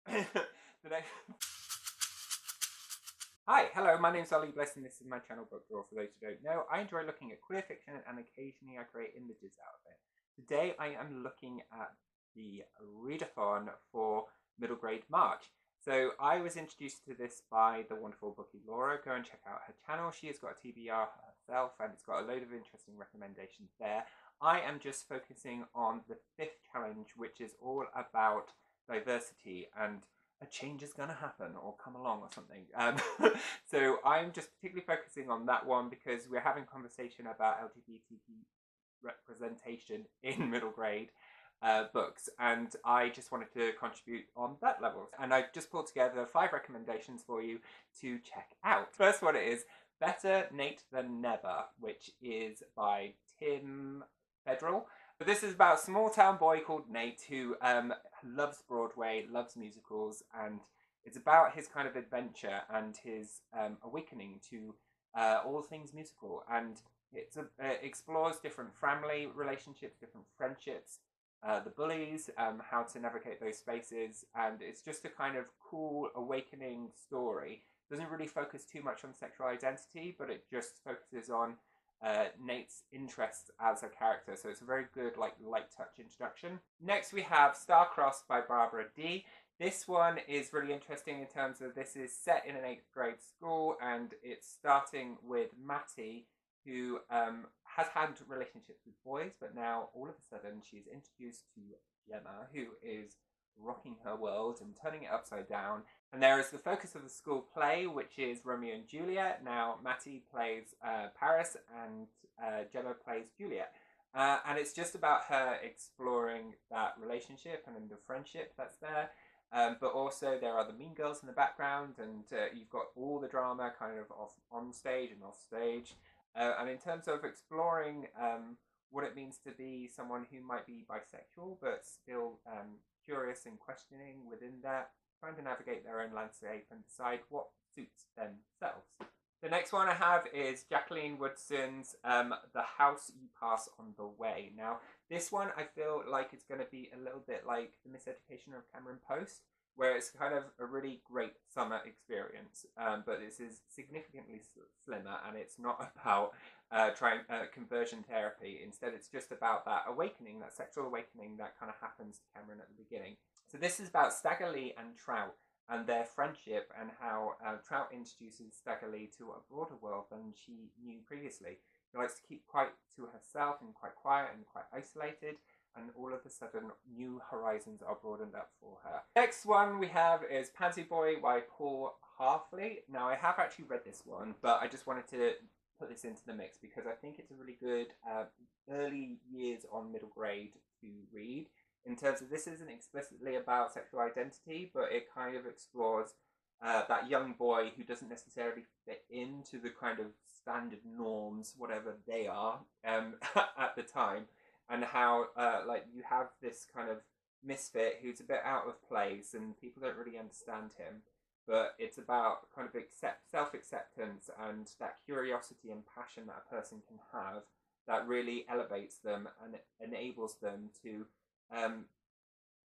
The next... Hi, hello, my name's Ollie Bliss and this is my channel Book Draw. For those who don't know, I enjoy looking at queer fiction and occasionally I create images out of it. Today I am looking at the Readathon for Middle Grade March. So I was introduced to this by the wonderful Booky Lorra. Go and check out her channel. She has got a TBR herself and it's got a load of interesting recommendations there. I am just focusing on the 5th challenge, which is all about diversity and a change is going to happen or come along or something. So I'm just particularly focusing on that one because we're having conversation about LGBT representation in middle grade books, and I just wanted to contribute on that level. And I just pulled together 5 recommendations for you to check out. First one is Better Nate Than Never, which is by Tim Federle. But this is about a small town boy called Nate who loves Broadway, loves musicals, and it's about his kind of adventure and his awakening to all things musical. And it explores different family relationships, different friendships, the bullies, how to navigate those spaces, and it's just a kind of cool awakening story. It doesn't really focus too much on sexual identity, but it just focuses on Nate's interests as a character, so it's a very good light touch introduction. Next we have Star-Crossed by Barbara Dee. This one is really interesting in terms of this is set in an 8th grade school and it's starting with Matty, who has had relationships with boys, but now all of a sudden she's introduced to Gemma, who is rocking her world and turning it upside down. And there is the focus of the school play, which is Romeo and Juliet. Now Matty plays Paris and Gemma plays Juliet. And it's just about her exploring that relationship and the friendship that's there. But also there are the mean girls in the background, and you've got all the drama kind of on stage and off stage. And in terms of exploring what it means to be someone who might be bisexual but still curious and questioning within that, trying to navigate their own landscape and decide what suits themselves. The next one I have is Jacqueline Woodson's The House You Pass on the Way. Now, this one I feel like it's going to be a little bit like The Miseducation of Cameron Post, where it's kind of a really great summer experience, but this is significantly slimmer, and it's not about trying conversion therapy. Instead, it's just about that awakening, that sexual awakening that kind of happens to Cameron at the beginning. So this is about Stagger Lee and Trout and their friendship, and how Trout introduces Stagger Lee to a broader world than she knew previously. She likes to keep quite to herself and quite quiet and quite isolated, and all of a sudden new horizons are broadened up for her. Next one we have is Pansy Boy by Paul Harfleet. Now I have actually read this one, but I just wanted to put this into the mix because I think it's a really good early years on middle grade to read. In terms of this isn't explicitly about sexual identity, but it kind of explores that young boy who doesn't necessarily fit into the kind of standard norms, whatever they are, at the time. And how like you have this kind of misfit who's a bit out of place and people don't really understand him, but it's about kind of self-acceptance and that curiosity and passion that a person can have that really elevates them and enables them to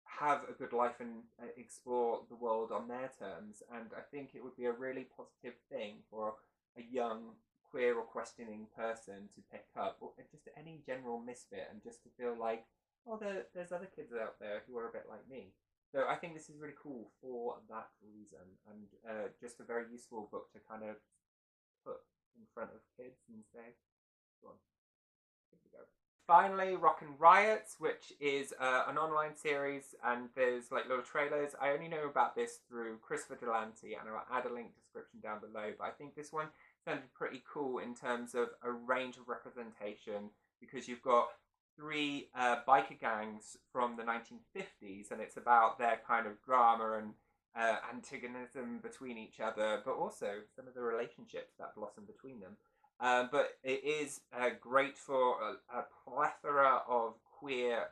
have a good life and explore the world on their terms. And I think it would be a really positive thing for a young queer or questioning person to pick up, or just any general misfit, and just to feel like, oh, there's other kids out there who are a bit like me. So I think this is really cool for that reason, and just a very useful book to kind of put in front of kids and say, go on, here we go. Finally, Rock and Riots, which is an online series, and there's like little trailers. I only know about this through Christopher Delancey, and I'll add a link description down below, but I think this one sounded pretty cool in terms of a range of representation, because you've got 3 biker gangs from the 1950s, and it's about their kind of drama and antagonism between each other, but also some of the relationships that blossom between them. But it is great for a plethora of queer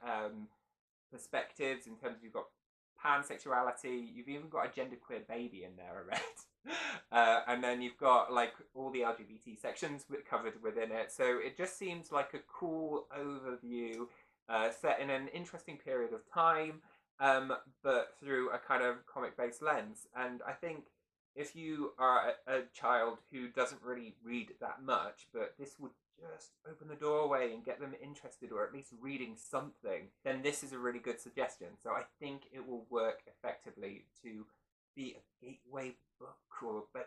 perspectives in terms of you've got pansexuality, you've even got a genderqueer baby in there, I read. And then you've got like all the LGBT sections covered within it. So it just seems like a cool overview set in an interesting period of time. but through a kind of comic-based lens. And I think if you are a child who doesn't really read that much, but this would just open the doorway and get them interested, or at least reading something, then this is a really good suggestion. So I think it will work effectively to be a gateway book or a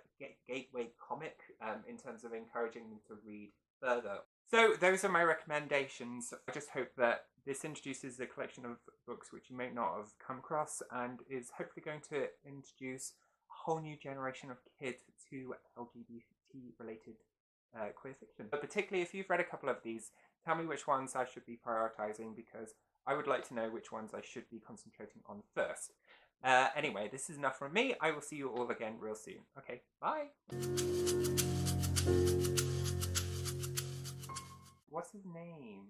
gateway comic in terms of encouraging them to read further. So those are my recommendations. I just hope that this introduces a collection of books which you may not have come across, and is hopefully going to introduce a whole new generation of kids to LGBT related queer fiction. But particularly if you've read a couple of these, tell me which ones I should be prioritising, because I would like to know which ones I should be concentrating on first. Anyway, this is enough from me. I will see you all again real soon. Okay, bye! What's his name?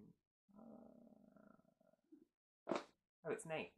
Oh, it's Nate.